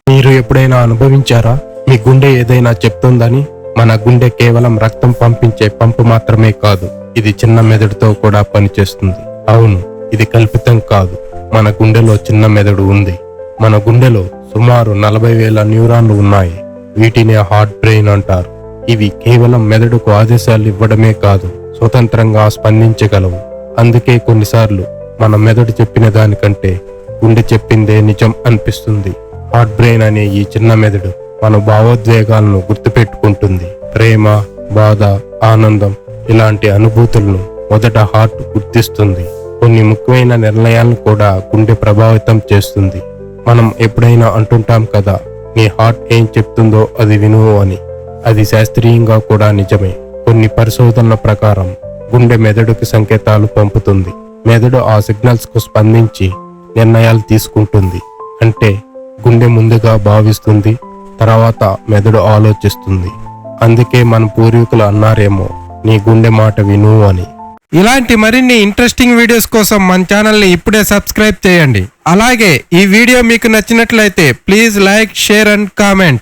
మీరు ఎప్పుడైనా అనుభవించారా? మీ గుండె ఏదైనా చెప్తుందని? మన గుండె కేవలం రక్తం పంపించే పంపు మాత్రమే కాదు, ఇది చిన్న మెదడుతో కూడా పనిచేస్తుంది. అవును, ఇది కల్పితం కాదు. మన గుండెలో చిన్న మెదడు ఉంది. మన గుండెలో సుమారు 40,000 న్యూరాన్లు ఉన్నాయి. వీటిని హార్ట్ బ్రెయిన్ అంటారు. ఇవి కేవలం మెదడుకు ఆదేశాలు ఇవ్వడమే కాదు, స్వతంత్రంగా స్పందించగలవు. అందుకే కొన్నిసార్లు మన మెదడు చెప్పిన దానికంటే గుండె చెప్పిందే నిజం అనిపిస్తుంది. హార్ట్ బ్రెయిన్ అనే ఈ చిన్న మెదడు మన భావోద్వేగాలను గుర్తుపెట్టుకుంటుంది. ప్రేమ, బాధ, ఆనందం ఇలాంటి అనుభూతులను మొదట హార్ట్ గుర్తిస్తుంది. కొన్ని ముఖ్యమైన నిర్ణయాలను కూడా గుండె ప్రభావితం చేస్తుంది. మనం ఎప్పుడైనా అంటుంటాం కదా, నీ హార్ట్ ఏం చెప్తుందో అది విను అని. అది శాస్త్రీయంగా కూడా నిజమే. కొన్ని పరిశోధనల ప్రకారం గుండె మెదడుకి సంకేతాలు పంపుతుంది. మెదడు ఆ సిగ్నల్స్ కు స్పందించి నిర్ణయాలు తీసుకుంటుంది. అంటే గుండె ముందుగా భావిస్తుంది, తర్వాత మెదడు ఆలోచిస్తుంది. అందుకే మన పూర్వీకులు అన్నారేమో, నీ గుండె మాట విను అని. ఇలాంటి మరిన్ని ఇంట్రెస్టింగ్ వీడియోస్ కోసం మన ఛానల్ ని ఇప్పుడే సబ్స్క్రైబ్ చేయండి. అలాగే ఈ వీడియో మీకు నచ్చినట్లయితే please like, share and comment.